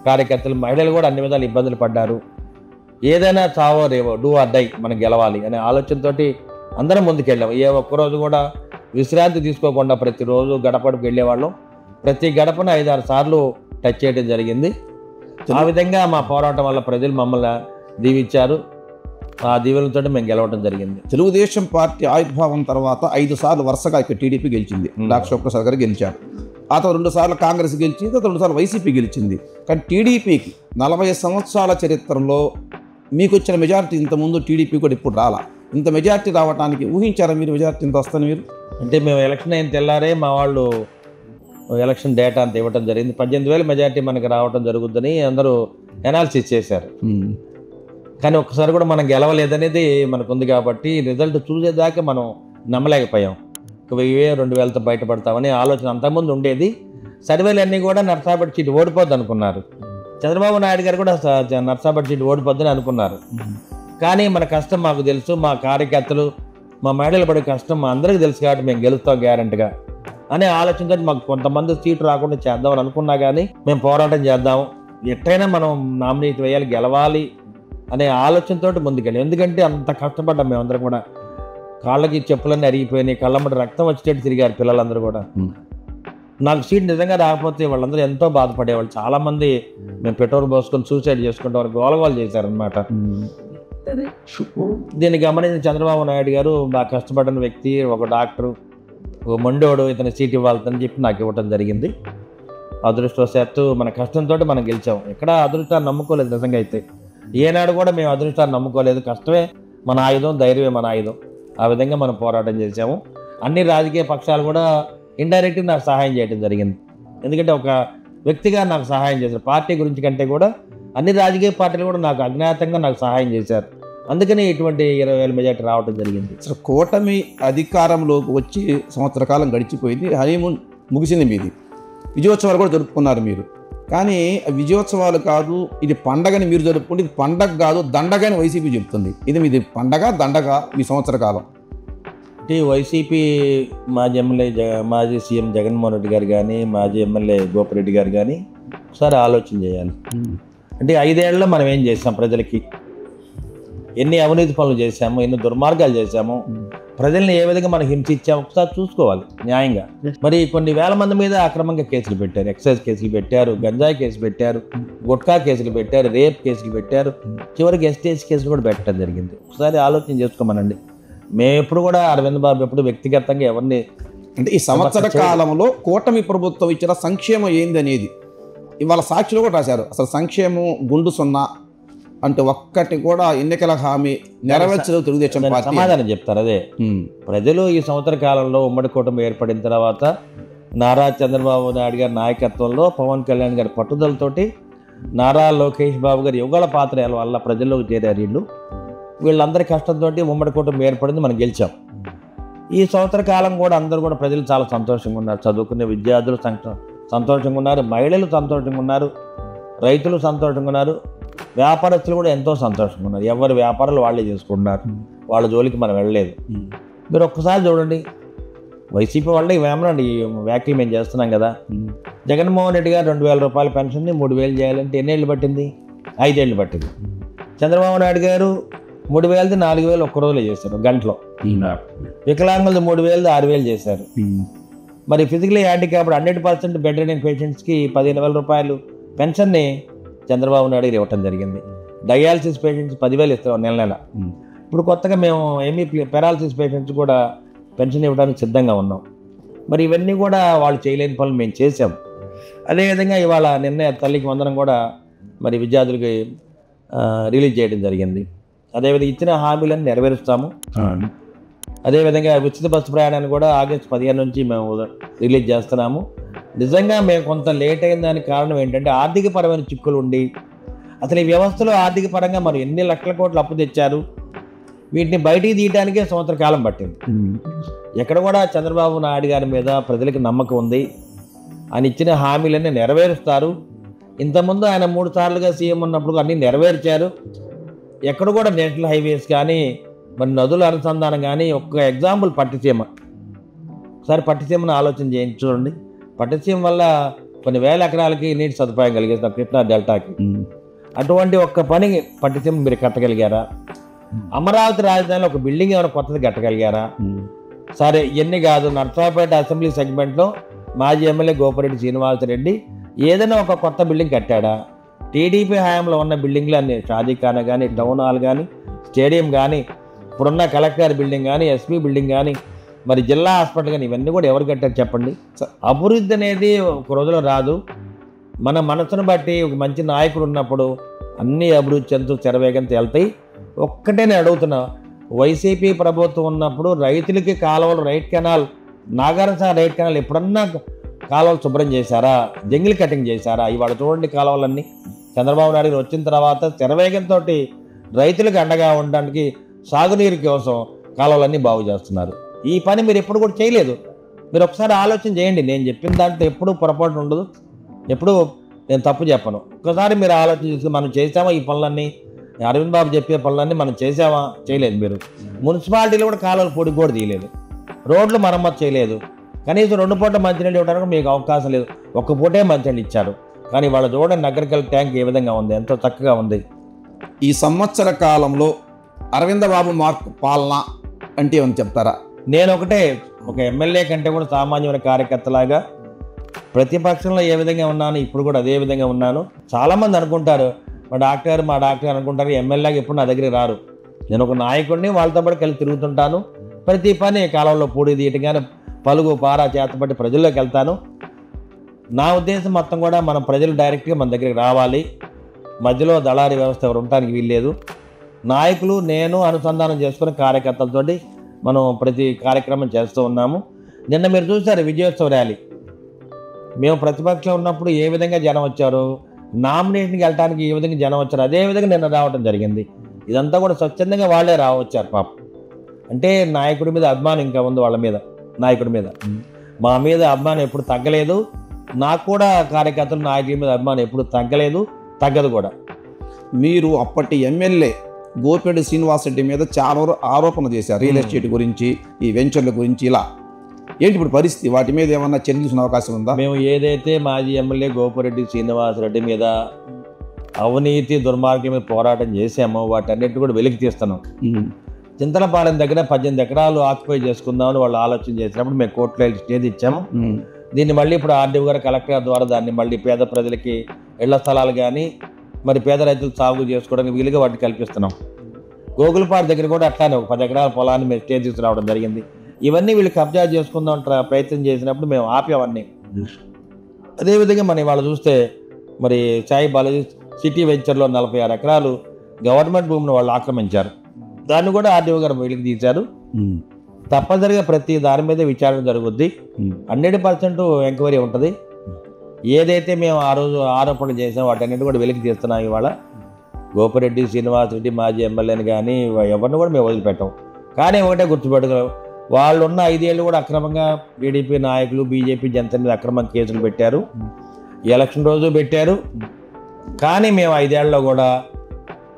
కార్యకర్తలు మహిళలు కూడా అన్ని విధాలు ఇబ్బందులు పడ్డారు. ఏదైనా చావో రేవో డూ ఆర్ డై మనం గెలవాలి అనే ఆలోచనతోటి అందరం ముందుకెళ్ళాం. ఏ ఒక్కరోజు కూడా విశ్రాంతి తీసుకోకుండా ప్రతిరోజు గడపడికి వెళ్ళేవాళ్ళం. ప్రతి గడపను 5-6 సార్లు టచ్ చేయడం జరిగింది. ఆ విధంగా మా పోరాటం వల్ల ప్రజలు మమ్మల్ని దీవించారు. ఆ దీవెనలతో మేము గెలవడం జరిగింది. తెలుగుదేశం పార్టీ ఆవిర్భావం తర్వాత 5 సార్లు వరుసగా ఇక్కడ టీడీపీ గెలిచింది. డాక్టర్ శివప్రసాద్ గారు గెలిచారు. ఆ తర్వాత 2 సార్లు కాంగ్రెస్ గెలిచింది, తర్వాత 2 సార్లు వైసీపీ గెలిచింది. కానీ టీడీపీకి 40 సంవత్సరాల చరిత్రలో మీకు వచ్చిన మెజారిటీ ఇంతకుముందు టీడీపీ కూడా ఇప్పుడు రాలా. ఇంత మెజారిటీ రావడానికి ఊహించారా మీరు? మెజారిటీ ఇంత వస్తుంది మీరు? అంటే మేము ఎలక్షన్ అయిన తెల్లారే మా వాళ్ళు ఎలక్షన్ డేటా అంత ఇవ్వడం జరిగింది. 18,000 మెజారిటీ మనకి రావడం జరుగుద్దని అందరూ అనాలిసిస్ చేశారు. కానీ ఒక్కసారి కూడా మనం గెలవలేదనేది మనకుంది కాబట్టి రిజల్ట్ చూసేదాకా మనం నమ్మలేకపోయాం. 1,000-2,000తో బయటపడతామని ఆలోచన అంతకుముందు ఉండేది. సర్వేలు అన్నీ కూడా నర్సాపేట సీటు ఓడిపోద్ది అనుకున్నారు. చంద్రబాబు నాయుడు గారు కూడా నర్సాపేట సీటు ఓడిపోద్దని అనుకున్నారు. కానీ మన కష్టం మాకు తెలుసు, మా కార్యకర్తలు మా మహిళలు పడే కష్టం మా అందరికీ తెలుసు కాబట్టి మేము గెలుస్తాం గ్యారెంటీగా అనే ఆలోచనతో మాకు కొంతమంది సీటు రాకుండా చేద్దామని అనుకున్నా కానీ మేము పోరాటం చేద్దాం, ఎట్టయినా మనం నామినేట్ వేయాలి, గెలవాలి అనే ఆలోచనతో ముందుకెళ్ళాం. ఎందుకంటే అంత కష్టపడ్డాం మేమందరం కూడా. కాళ్ళకి చెప్పులన్నీ అరిగిపోయినాయి, కళ్ళమ్మటి రక్తం వచ్చేటట్టు తిరిగారు పిల్లలందరూ కూడా. నాకు సీట్ నిజంగా రాకపోతే వాళ్ళందరూ ఎంతో బాధపడేవాళ్ళు. చాలామంది మేము పెట్రోల్ పోసుకొని సూసైడ్ చేసుకుంటాం గోలగోలు చేశారనమాట. దీన్ని గమనించిన చంద్రబాబు నాయుడు గారు బాగా కష్టపడిన వ్యక్తి, ఒక డాక్టరు, ఒక మొండోడు, ఇతని సీట్ ఇవ్వాలని చెప్పి నాకు ఇవ్వటం జరిగింది. అదృష్టవశాత్తు మన కష్టంతో మనం గెలిచాం. ఎక్కడ అదృష్టాన్ని నమ్ముకోలేదు. నిజంగా అయితే ఏనాడు కూడా మేము అదృష్టాన్ని నమ్ముకోలేదు. కష్టమే మన ఆయుధం, ధైర్యమే మన ఆయుధం. ఆ విధంగా మనం పోరాటం చేసాము. అన్ని రాజకీయ పక్షాలు కూడా ఇండైరెక్ట్గా నాకు సహాయం చేయడం జరిగింది. ఎందుకంటే ఒక వ్యక్తిగా నాకు సహాయం చేశారు. పార్టీ గురించి కంటే కూడా అన్ని రాజకీయ పార్టీలు కూడా నాకు అజ్ఞాతంగా నాకు సహాయం చేశారు. అందుకని ఇటువంటి 20,000 మెజార్టీ రావడం జరిగింది. అసలు కూటమి అధికారంలోకి వచ్చి సంవత్సర కాలం గడిచిపోయింది. హనీమూన్ ముగిసింది మీది. విజయోత్సవాలు కూడా జరుపుకున్నారు మీరు. కానీ విజయోత్సవాలు కాదు, ఇది పండగని మీరు జరుపుకుంటే ఇది పండగ కాదు దండగని వైసీపీ చెప్తుంది. ఇది మీది పండగ దండగ మీ సంవత్సర కాలం? అంటే వైసీపీ మాజీ ఎమ్మెల్యే మాజీ సీఎం జగన్మోహన్ రెడ్డి గారు కానీ మాజీ ఎమ్మెల్యే గోపిరెడ్డి గారు కానీ ఒకసారి ఆలోచన చేయాలి. అంటే 5 ఏళ్లలో మనం ఏం చేసాం, ప్రజలకి ఎన్ని అవినీతి పనులు చేశాము, ఎన్ని దుర్మార్గాలు చేశాము, ప్రజల్ని ఏ విధంగా మనం హింసించాము ఒకసారి చూసుకోవాలి న్యాయంగా. మరి కొన్ని వేల మంది మీద అక్రమంగా కేసులు పెట్టారు, ఎక్సైజ్ కేసులు పెట్టారు, గంజాయి కేసు పెట్టారు, గుట్కా కేసులు పెట్టారు, రేప్ కేసులు పెట్టారు, చివరికి ఎస్టీఎస్ కేసులు కూడా పెట్టడం జరిగింది. ఒకసారి ఆలోచన చేసుకోమనండి. మేము ఎప్పుడు కూడా అరవింద్ బాబు ఎప్పుడు వ్యక్తిగతంగా ఎవరిని, అంటే ఈ సంవత్సర కాలంలో కూటమి ప్రభుత్వం ఇచ్చిన సంక్షేమం ఏంది అనేది ఇవాళ సాక్షిలో కూడా రాశారు. అసలు సంక్షేమం గుండు సున్నా అంటే ఒక్కటి కూడా ఎన్నికల హామీ నెరవేర్చలేదు తెలుగుదేశం పార్టీ. సమాధానం చెప్తారు. అదే ప్రజలు ఈ సంవత్సర కాలంలో ఉమ్మడి కూటమి ఏర్పడిన తర్వాత నారా చంద్రబాబు నాయుడు గారి నాయకత్వంలో పవన్ కళ్యాణ్ గారి పట్టుదలతోటి నారా లోకేష్ బాబు గారి యుగల పాత్ర వల్ల ప్రజల్లోకి చేరారు. వీళ్ళందరి కష్టంతో ఉమ్మడి కూటమి ఏర్పడింది, మనం గెలిచాం. ఈ సంవత్సర కాలం కూడా అందరూ కూడా ప్రజలు చాలా సంతోషంగా ఉన్నారు. చదువుకునే విద్యార్థులు సంతోషంగా ఉన్నారు, మహిళలు సంతోషంగా ఉన్నారు, రైతులు సంతోషంగా ఉన్నారు, వ్యాపారస్తులు కూడా ఎంతో సంతోషంగా ఉన్నారు. ఎవరి వ్యాపారాలు వాళ్ళే చేసుకుంటున్నారు, వాళ్ళ జోలికి మనం వెళ్ళలేదు. మీరు ఒక్కసారి చూడండి, వైసీపీ వాళ్ళే వేమనండి వ్యాఖ్యలు మేము చేస్తున్నాం కదా. జగన్మోహన్ రెడ్డి గారు 2,000 రూపాయల పెన్షన్ని 3,000 చేయాలంటే ఎన్నేళ్ళు పట్టింది? 5 ఏళ్ళు పట్టింది. చంద్రబాబు నాయుడు గారు 3,000ది 4,000 ఒక్క రోజులో చేశారు, గంటలో. వికలాంగులది 3,000ది 6,000 చేశారు. మరి ఫిజికలీ హ్యాండిక్యాప్డ్ 100% బెడ్ రిడెన్ పేషెంట్స్కి 15,000 రూపాయలు పెన్షన్ని చంద్రబాబు నాయుడు గారు ఇవ్వటం జరిగింది. డయాలసిస్ పేషెంట్స్ 10,000 ఇస్తాం నెల నెల. ఇప్పుడు కొత్తగా మేము పెరాలసిస్ పేషెంట్స్ కూడా పెన్షన్ ఇవ్వడానికి సిద్ధంగా ఉన్నాం. మరి ఇవన్నీ కూడా వాళ్ళు చేయలేని పనులు మేము చేసాం. అదేవిధంగా ఇవాళ నిన్న తల్లికి వందనం కూడా మరి విద్యార్థులకి రిలీజ్ చేయడం జరిగింది. అదేవిధంగా ఇచ్చిన హామీలను నెరవేరుస్తాము. అదేవిధంగా ఉచిత బస్సు ప్రయాణాన్ని కూడా ఆగస్టు 15 నుంచి మేము రిలీజ్ చేస్తున్నాము. నిజంగా మేము కొంత లేట్ అయిన దానికి కారణం ఏంటంటే ఆర్థికపరమైన చిక్కులు ఉండి, అసలు ఈ వ్యవస్థలో ఆర్థిక పరంగా మరి ఎన్ని లక్షల కోట్లు అప్పు తెచ్చారు, వీటిని బయటికి తీయడానికే సంవత్సర కాలం పట్టింది. ఎక్కడ కూడా చంద్రబాబు నాయుడు గారి మీద ప్రజలకు నమ్మకం ఉంది, ఆయన ఇచ్చిన హామీలన్నీ నెరవేరుస్తారు. ఇంతకుముందు ఆయన 3 సార్లుగా సీఎం ఉన్నప్పుడు అన్నీ నెరవేర్చారు. ఎక్కడ కూడా నేషనల్ హైవేస్ కానీ మరి నదుల అనుసంధానం కానీ, ఒక్క ఎగ్జాంపుల్ పట్టిసీమ. ఒకసారి పట్టిసీమను ఆలోచన చేయించి చూడండి. పట్టిసీమ వల్ల కొన్ని వేల ఎకరాలకి నీటి సదుపాయం కలిగేస్తాం కృష్ణా డెల్టాకి. అటువంటి ఒక్క పని పట్టిసీమ మీరు కట్టగలిగారా? అమరావతి రాజధానిలో ఒక బిల్డింగ్ ఏమైనా కొత్తది కట్టగలిగారా? సరే, ఇవన్నీ కాదు. నర్సాపేట అసెంబ్లీ సెగ్మెంట్లో మాజీ ఎమ్మెల్యే గోపిరెడ్డి శ్రీనివాసరెడ్డి ఏదైనా ఒక కొత్త బిల్డింగ్ కట్టాడా? టీడీపీ హయాంలో ఉన్న బిల్డింగ్లు అన్ని షాదీఖానా కానీ, టౌన్ హాల్ కానీ, స్టేడియం కానీ, ఇప్పుడున్న కలెక్టర్ బిల్డింగ్ కానీ, ఎస్పీ బిల్డింగ్ కానీ, మరి జిల్లా హాస్పిటల్ కానీ, ఇవన్నీ కూడా ఎవరు కట్టారు చెప్పండి? అభివృద్ధి అనేది ఒక రోజులో రాదు. మన మనసును బట్టి ఒక మంచి నాయకుడు ఉన్నప్పుడు అన్ని అభివృద్ధి చెందుతూ శరవేగంతో వెళ్తాయి. ఒక్కటే నేను అడుగుతున్నా, వైసీపీ ప్రభుత్వం ఉన్నప్పుడు రైతులకి కాలువలు, right canal, Nagarjuna right canal ఎప్పుడన్నా కాలువలు శుభ్రం చేశారా? జంగిల్ కటింగ్ చేశారా? ఇవాళ చూడండి కాలువలన్నీ. చంద్రబాబు నాయుడు గారు వచ్చిన తర్వాత శరవేగంతో రైతులకు అండగా ఉండడానికి సాగునీరు కోసం కాలువలన్నీ బాగు చేస్తున్నారు. ఈ పని మీరు ఎప్పుడు కూడా చేయలేదు. మీరు ఒకసారి ఆలోచన చేయండి. నేను చెప్పిన దాంట్లో ఎప్పుడూ పొరపాటు ఉండదు, ఎప్పుడూ నేను తప్పు చెప్పను. ఒకసారి మీరు ఆలోచన చేసుకుని మనం చేసామా ఈ పనులన్నీ? అరవింద్ బాబు చెప్పే పనులన్నీ మనం చేసామా? చేయలేదు. మీరు మున్సిపాలిటీలో కూడా కాలువలు పొడికి కూడా తీయలేదు, రోడ్లు మరమ్మతు చేయలేదు, కనీసం 2 పూట మంచినీళ్ళు ఇవ్వడానికి మీకు అవకాశం లేదు. 1 పూటే మంచినీళ్ళు ఇచ్చారు. కానీ వాళ్ళ చూడండి నగరికల్ ట్యాంక్ ఏ విధంగా ఉంది, ఎంతో చక్కగా ఉంది. ఈ సంవత్సర కాలంలో అరవింద బాబు మార్క్ పాలన అంటే ఏమని చెప్తారా? నేను ఒకటే, ఒక ఎమ్మెల్యే కంటే కూడా సామాన్యమైన కార్యకర్తలాగా ప్రతిపక్షంలో ఏ విధంగా ఉన్నాను ఇప్పుడు కూడా అదే విధంగా ఉన్నాను. చాలామంది అనుకుంటారు మా డాక్టర్ అనుకుంటారు, ఎమ్మెల్యేగా ఎప్పుడు నా దగ్గరికి రారు. నేను ఒక నాయకుడిని, వాళ్ళతో పాటు కలిసి తిరుగుతుంటాను. ప్రతి పని కాలంలో పూడి తీయటం కానీ, పలుగు పారా చేతపట్టి ప్రజల్లోకి వెళ్తాను. నా ఉద్దేశం మొత్తం కూడా మనం ప్రజలు డైరెక్ట్గా మన దగ్గరికి రావాలి. మధ్యలో దళారీ వ్యవస్థ ఎవరు ఉండటానికి వీల్లేదు. నాయకులు, నేను అనుసంధానం చేసుకుని కార్యకర్తలతోటి మనం ప్రతి కార్యక్రమం చేస్తూ ఉన్నాము. నిన్న మీరు చూసారు విజయోత్సవ ర్యాలీ. మేము ప్రతిపక్షంలో ఉన్నప్పుడు ఏ విధంగా జనం వచ్చారు, నామినేషన్కి వెళ్ళడానికి ఏ విధంగా జనం వచ్చారు, అదేవిధంగా నిన్న రావడం జరిగింది. ఇదంతా కూడా స్వచ్ఛందంగా వాళ్ళే వచ్చారు పాపం. అంటే నాయకుడి మీద అభిమానం ఇంకా ఉంది వాళ్ళ మీద, నాయకుడి మీద. మా మీద అభిమానం ఎప్పుడు తగ్గలేదు. నాకు కూడా కార్యకర్తలు, నాయకుడి మీద అభిమానం ఎప్పుడు తగ్గలేదు, తగ్గదు కూడా. మీరు అప్పటి ఎమ్మెల్యే గోపిరెడ్డి శ్రీనివాసరెడ్డి మీద చాలా ఆరోపణ చేశారు, రియల్ ఎస్టేట్ గురించి, ఈ వెంచర్ల గురించి. ఇలా ఏంటి ఇప్పుడు పరిస్థితి? వాటి మీద ఏమన్నా చర్యలు తీసుకునే అవకాశం ఉందా? మేము ఏదైతే మాజీ ఎమ్మెల్యే గోపిరెడ్డి శ్రీనివాసరెడ్డి మీద అవినీతి దుర్మార్గం మీద పోరాటం చేసామో వాటన్నిటి కూడా వెలికి తీస్తున్నాం. చింతలపాలెం దగ్గర 18 ఎకరాలు ఆక్యుపై చేసుకుందామని వాళ్ళు ఆలోచన చేసినప్పుడు మేము కోర్టులో స్టేజ్ ఇచ్చాము. దీన్ని మళ్ళీ ఇప్పుడు ఆర్డీఓ గారు, కలెక్టర్ ద్వారా దాన్ని మళ్ళీ పేద ప్రజలకి ఇళ్ల స్థలాలు కానీ, మరి పేద రైతులు సాగు చేసుకోవడానికి వీలుగా వాటిని కల్పిస్తున్నాం. గోగులపాడు దగ్గర కూడా అట్లానే ఒక 10 ఎకరాల పొలాన్ని మేము స్టేజ్ తీసుకురావడం జరిగింది. ఇవన్నీ వీళ్ళు కబ్జా చేసుకుందాం ప్రయత్నం చేసినప్పుడు మేము ఆపామన్నీ. అదేవిధంగా మనం ఇవాళ చూస్తే మరి సాయి బాలాజీ సిటీ వెంచర్లో 46 ఎకరాలు గవర్నమెంట్ భూమిని వాళ్ళు ఆక్రమించారు. దాన్ని కూడా ఆర్డీఓ గారు వీళ్ళకి తీశారు. తప్పనిసరిగా ప్రతి దాని మీద విచారణ జరుగుద్ది. 100% ఎంక్వైరీ ఉంటుంది. ఏదైతే మేము ఆ రోజు ఆరోపణలు చేసామో వాటన్నిటి కూడా వెలికి తీస్తున్నాం. ఇవాళ గోపిరెడ్డి శ్రీనివాసరెడ్డి మాజీ ఎమ్మెల్యేని కానీ ఎవరిని కూడా మేము వదిలిపెట్టాం. కానీ ఒకటే గుర్తుపెట్టుకోవాలి, వాళ్ళు ఉన్న 5 ఏళ్ళు కూడా అక్రమంగా టీడీపీ నాయకులు, బీజేపీ, జనతా మీద అక్రమంగా కేసులు పెట్టారు. ఎలక్షన్ రోజు పెట్టారు. కానీ మేము 5 ఏళ్లలో కూడా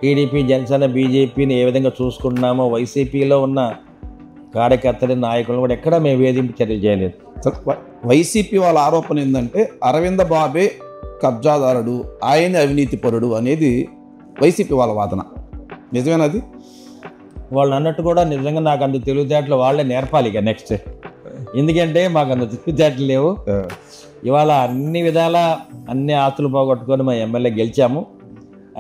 టీడీపీ, జనసేన, బీజేపీని ఏ విధంగా చూసుకుంటున్నామో వైసీపీలో ఉన్న కార్యకర్తలు, నాయకులను కూడా ఎక్కడా మేము వేధింపు చర్యలు చేయలేదు. వైసీపీ వాళ్ళ ఆరోపణ ఏంటంటే అరవింద బాబే కబ్జాదారుడు, ఆయన అవినీతి పరుడు అనేది వైసీపీ వాళ్ళ వాదన. నిజమేనది? వాళ్ళు అన్నట్టు కూడా నిజంగా నాకు అంత తెలివితేటలు వాళ్ళే నేర్పాలి ఇక నెక్స్ట్. ఎందుకంటే మాకు అంత తెలివితేటలు లేవు. ఇవాళ అన్ని విధాల అన్ని ఆస్తులు పోగొట్టుకొని మా ఎమ్మెల్యే గెలిచాము.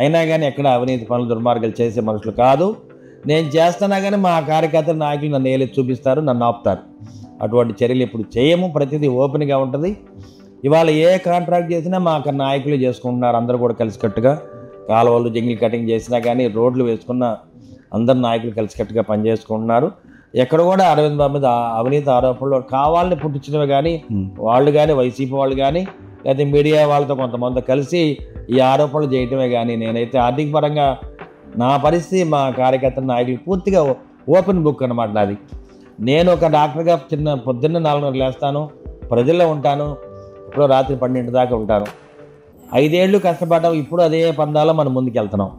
అయినా కానీ ఎక్కడ అవినీతి పనులు దుర్మార్గాలు చేసే మనుషులు కాదు. నేను చేస్తున్నా కానీ మా కార్యకర్తల నాయకులు నన్ను ఏలి చూపిస్తారు, నన్ను ఆపుతారు. అటువంటి చర్యలు ఇప్పుడు చేయము. ప్రతిదీ ఓపెన్గా ఉంటుంది. ఇవాళ ఏ కాంట్రాక్ట్ చేసినా మా నాయకులు చేసుకుంటున్నారు. అందరూ కూడా కలిసికట్టుగా కాలువలు జంగిల్ కటింగ్ చేసినా కానీ రోడ్లు వేసుకున్న అందరు నాయకులు కలిసికట్టుగా పనిచేసుకుంటున్నారు. ఎక్కడ కూడా అరవింద్ బాబు మీద అవినీతి ఆరోపణలు కావాలని పుట్టించినవి కానీ వాళ్ళు కానీ వైసీపీ వాళ్ళు కానీ లేకపోతే మీడియా వాళ్ళతో కొంతమంది కలిసి ఈ ఆరోపణలు చేయటమే కానీ నేనైతే ఆర్థిక పరంగా నా పరిస్థితి మా కార్యకర్తల నాయకులు పూర్తిగా ఓపెన్ బుక్ అన్నమాట నాది. నేను ఒక డాక్టర్గా పొద్దున్న 4 లేస్తాను, ప్రజల్లో ఉంటాను, ఇప్పుడు రాత్రి 12 దాకా ఉంటాను. 5 ఏళ్ళు కష్టపడ్డాం, ఇప్పుడు అదే పందాలో మనం ముందుకు వెళ్తున్నాం.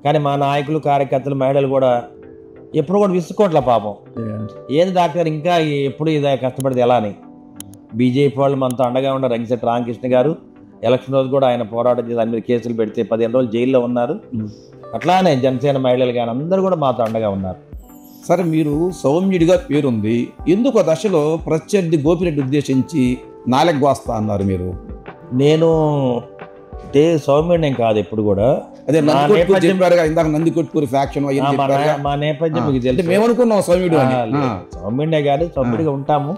కానీ మా నాయకులు కార్యకర్తలు మహిళలు కూడా ఎప్పుడు కూడా విసుకోవట్లే పాపం. ఏది డాక్టర్ ఇంకా ఎప్పుడు ఇదే కష్టపడితే ఎలా అని. బీజేపీ వాళ్ళు మనతో అండగా ఉన్నారు. రంగిశెట్టి రామకృష్ణ గారు ఎలక్షన్ రోజు కూడా ఆయన పోరాటం చేసి దాని మీద కేసులు పెడితే 15 రోజులు జైల్లో ఉన్నారు. అట్లానే జనసేన మహిళలు కానీ అందరూ కూడా మాతో అండగా ఉన్నారు. సరే, మీరు సౌమ్యుడిగా పేరుంది, ఎందుకు ఆ దశలో ప్రత్యర్థి గోపిరెడ్డి ఉద్దేశించి నాలెగ్గోస్తా అన్నారు మీరు? నేను సౌమ్యుడు నేను కాదు ఎప్పుడు కూడా. అదే ఇందాక నందికొట్కూరు ఫ్యాక్షన్ మా నేపథ్యం మీకు తెలుసు. మేము అనుకున్నాం సౌమ్యుడు సౌమ్యుడే కాదు, సౌమ్యుడిగా ఉంటాము.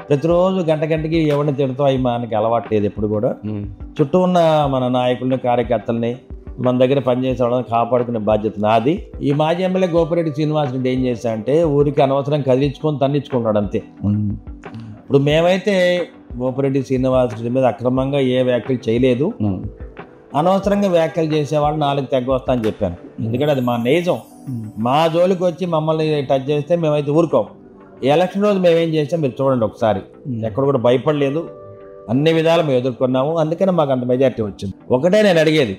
ప్రతిరోజు గంటకి ఎవరిని తిడతాం అవి మనకి అలవాటు లేదు. ఎప్పుడు కూడా చుట్టూ ఉన్న మన నాయకుల్ని కార్యకర్తల్ని మన దగ్గర పనిచేసే వాళ్ళని కాపాడుకునే బాధ్యత నాది. ఈ మాజీ ఎమ్మెల్యే గోపిరెడ్డి శ్రీనివాసరెడ్డి ఏం చేశా అంటే ఊరికి అనవసరం కదిలించుకొని తన్నించుకున్నాడు అంతే. ఇప్పుడు మేమైతే గోపిరెడ్డి శ్రీనివాసరెడ్డి మీద అక్రమంగా ఏ వ్యాఖ్యలు చేయలేదు. అనవసరంగా వ్యాఖ్యలు చేసేవాళ్ళు 4 తెగ్గొస్తా అని చెప్పాను. ఎందుకంటే అది మా నైజం. మా జోలికి వచ్చి మమ్మల్ని టచ్ చేస్తే మేమైతే ఊరుకోం. ఈ ఎలక్షన్ రోజు మేమేం చేసాం మీరు చూడండి ఒకసారి. ఎక్కడ కూడా భయపడలేదు, అన్ని విధాలు మేము ఎదుర్కొన్నాము. అందుకని మాకు అంత మెజార్టీ వచ్చింది. ఒకటే నేను అడిగేది,